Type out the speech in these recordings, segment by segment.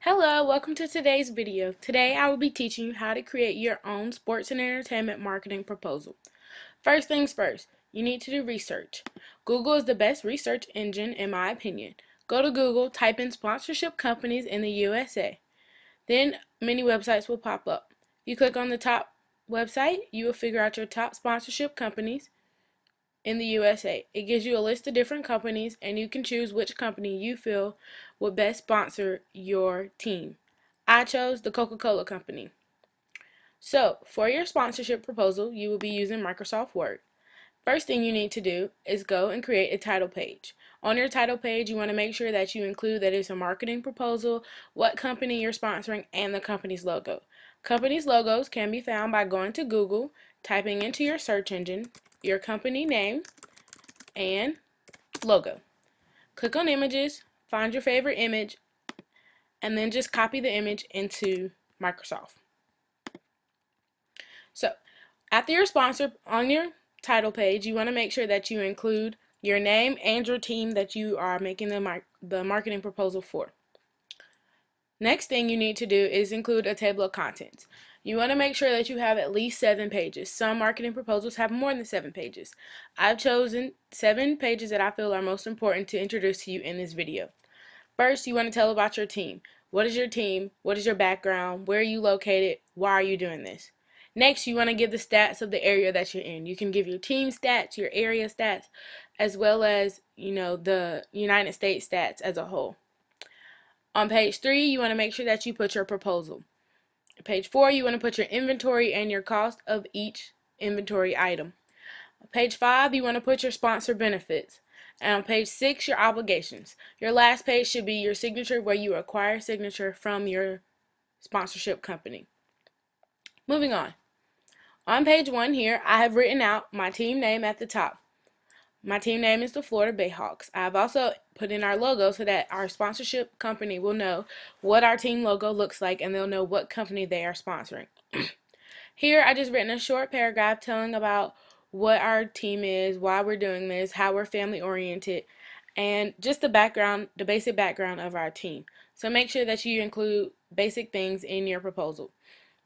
Hello, welcome to today's video. Today I will be teaching you how to create your own sports and entertainment marketing proposal. First things first, you need to do research. Google is the best research engine in my opinion. Go to Google, type in sponsorship companies in the USA. Then many websites will pop up. You click on the top website, you will figure out your top sponsorship companies in the USA. It gives you a list of different companies and you can choose which company you feel would best sponsor your team. I chose the Coca-Cola Company. So, for your sponsorship proposal, you will be using Microsoft Word. First thing you need to do is go and create a title page. On your title page, you want to make sure that you include that it's a marketing proposal, what company you're sponsoring, and the company's logo. Companies' logos can be found by going to Google, typing into your search engine your company name and logo. Click on images, find your favorite image, and then just copy the image into Microsoft. So, after your sponsor, on your title page, you want to make sure that you include your name and your team that you are making the marketing proposal for. Next thing you need to do is include a table of contents. You want to make sure that you have at least 7 pages. Some marketing proposals have more than 7 pages. I've chosen 7 pages that I feel are most important to introduce to you in this video. First, you want to tell about your team. What is your team? What is your background? Where are you located? Why are you doing this? Next, you want to give the stats of the area that you're in. You can give your team stats, your area stats, as well as, the United States stats as a whole. On page 3, you want to make sure that you put your proposal. Page 4, you want to put your inventory and your cost of each inventory item. Page 5, you want to put your sponsor benefits. And on page 6, your obligations. Your last page should be your signature, where you acquire signature from your sponsorship company. Moving on. On page 1 here, I have written out my team name at the top. My team name is the Florida Bayhawks. I have also put in our logo so that our sponsorship company will know what our team logo looks like and they'll know what company they are sponsoring. Here I just written a short paragraph telling about what our team is, why we're doing this, how we're family oriented, and just the background, the basic background of our team. So make sure that you include basic things in your proposal.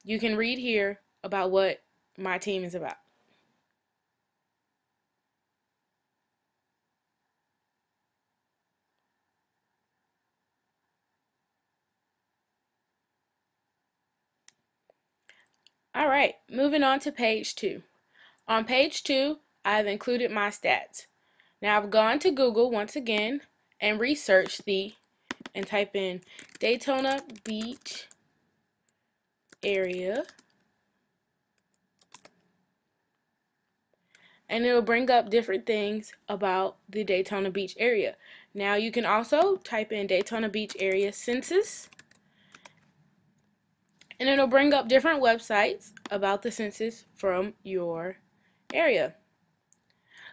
You can read here about what my team is about. Alright, moving on to page 2. On page 2, I've included my stats. Now I've gone to Google once again and researched and type in Daytona Beach area, and it'll bring up different things about the Daytona Beach area. Now you can also type in Daytona Beach area census, and it'll bring up different websites about the census from your area.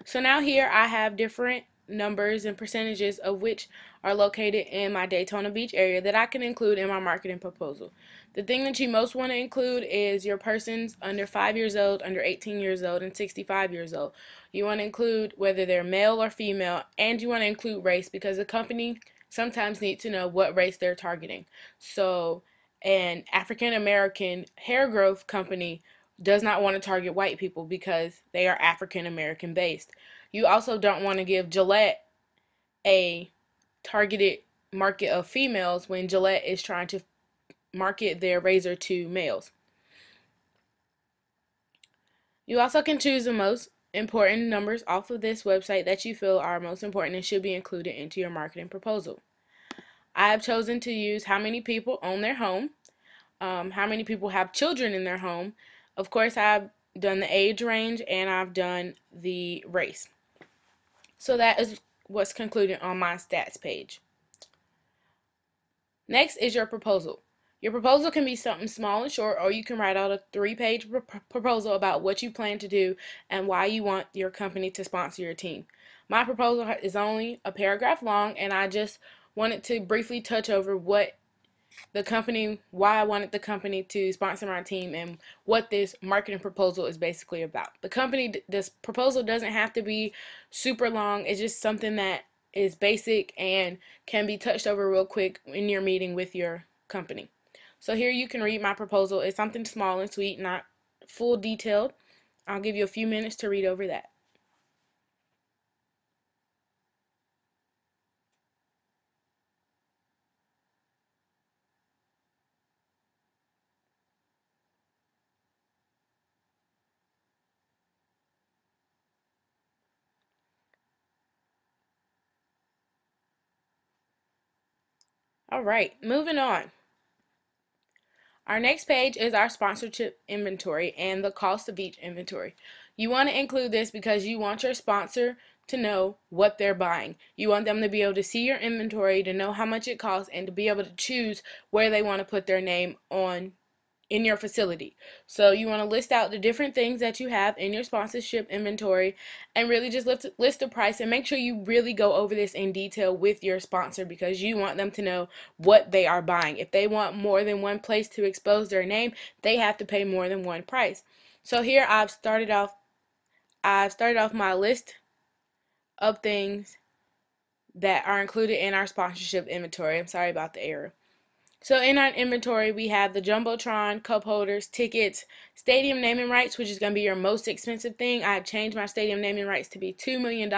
So now here I have different numbers and percentages of which are located in my Daytona Beach area that I can include in my marketing proposal. The thing that you most want to include is your persons under 5 years old, under 18 years old, and 65 years old. You want to include whether they're male or female, and you want to include race because the company sometimes needs to know what race they're targeting. So an African American hair growth company does not want to target white people because they are African American based. You also don't want to give Gillette a targeted market of females when Gillette is trying to market their razor to males. You also can choose the most important numbers off of this website that you feel are most important and should be included into your marketing proposal. I have chosen to use how many people own their home, how many people have children in their home. Of course, I've done the age range and I've done the race. So that is what's concluded on my stats page. Next is your proposal. Your proposal can be something small and short, or you can write out a 3-page proposal about what you plan to do and why you want your company to sponsor your team. My proposal is only a paragraph long, and I just wanted to briefly touch over why I wanted the company to sponsor my team and what this marketing proposal is basically about. This proposal doesn't have to be super long. It's just something that is basic and can be touched over real quick in your meeting with your company. So here you can read my proposal. It's something small and sweet, not full detailed. I'll give you a few minutes to read over that. All right, moving on. Our next page is our sponsorship inventory and the cost of each inventory. You want to include this because you want your sponsor to know what they're buying. You want them to be able to see your inventory, to know how much it costs, and to be able to choose where they want to put their name on in your facility. So you want to list out the different things that you have in your sponsorship inventory and really just list the price, and make sure you really go over this in detail with your sponsor because you want them to know what they are buying. If they want more than one place to expose their name, they have to pay more than one price. So here I've started off my list of things that are included in our sponsorship inventory. I'm sorry about the error. So in our inventory, we have the Jumbotron, cup holders, tickets, stadium naming rights, which is going to be your most expensive thing. I have changed my stadium naming rights to be $2 million.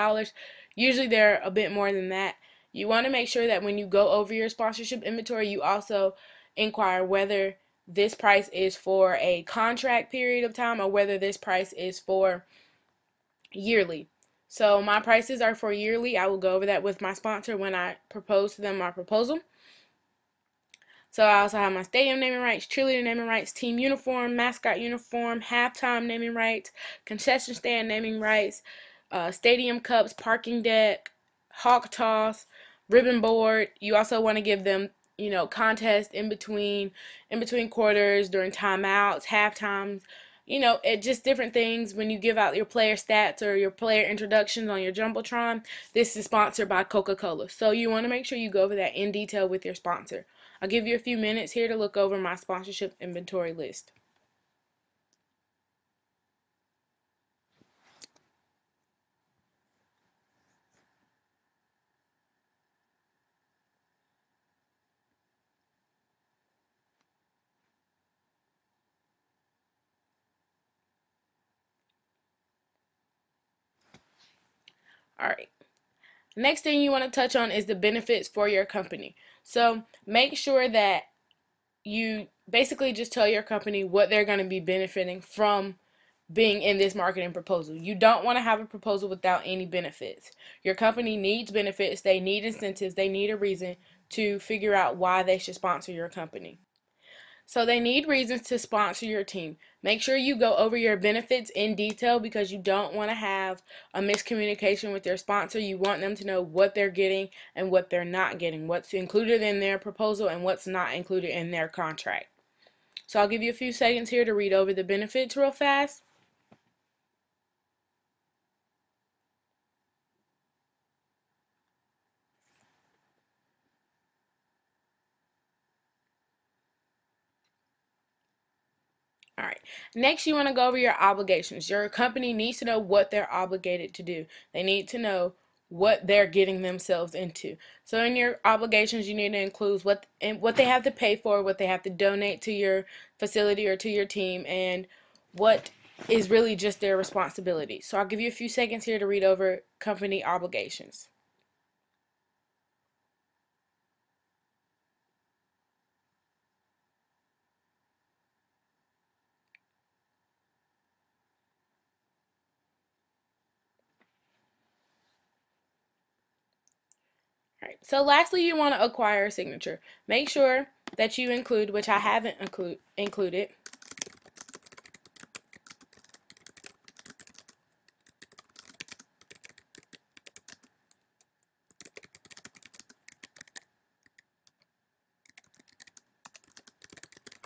Usually they're a bit more than that. You want to make sure that when you go over your sponsorship inventory, you also inquire whether this price is for a contract period of time or whether this price is for yearly. So my prices are for yearly. I will go over that with my sponsor when I propose to them my proposal. So I also have my stadium naming rights, cheerleader naming rights, team uniform, mascot uniform, halftime naming rights, concession stand naming rights, stadium cups, parking deck, hawk toss, ribbon board. You also want to give them, contests in between quarters, during timeouts, half times. It just different things when you give out your player stats or your player introductions on your Jumbotron. This is sponsored by Coca-Cola. So you want to make sure you go over that in detail with your sponsor. I'll give you a few minutes here to look over my sponsorship inventory list. Alright. Next thing you want to touch on is the benefits for your company. So make sure that you basically just tell your company what they're going to be benefiting from being in this marketing proposal. You don't want to have a proposal without any benefits. Your company needs benefits, they need incentives, they need a reason to figure out why they should sponsor your company. So they need reasons to sponsor your team. Make sure you go over your benefits in detail because you don't want to have a miscommunication with your sponsor. You want them to know what they're getting and what they're not getting, what's included in their proposal and what's not included in their contract. So I'll give you a few seconds here to read over the benefits real fast. Alright, next you want to go over your obligations. Your company needs to know what they're obligated to do. They need to know what they're getting themselves into. So in your obligations, you need to include what they have to pay for, what they have to donate to your facility or to your team, and what is really just their responsibility. So I'll give you a few seconds here to read over company obligations. Alright, so lastly, you want to acquire a signature. Make sure that you include, which I haven't included,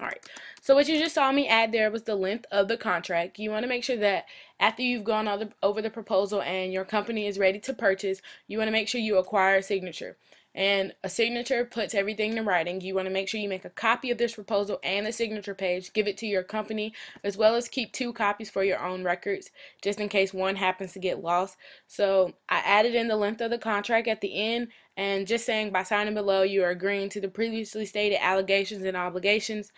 Alright, so what you just saw me add there was the length of the contract. You want to make sure that after you've gone over the proposal and your company is ready to purchase, you want to make sure you acquire a signature. And a signature puts everything in writing. You want to make sure you make a copy of this proposal and the signature page, give it to your company, as well as keep 2 copies for your own records, just in case one happens to get lost. So I added in the length of the contract at the end, and just saying by signing below you are agreeing to the previously stated allegations and obligations.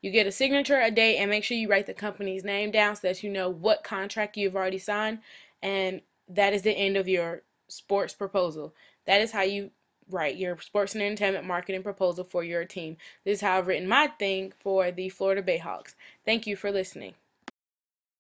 You get a signature, a date, and make sure you write the company's name down so that you know what contract you've already signed. And that is the end of your sports proposal. That is how you write your sports and entertainment marketing proposal for your team. This is how I've written my thing for the Florida Bayhawks. Thank you for listening.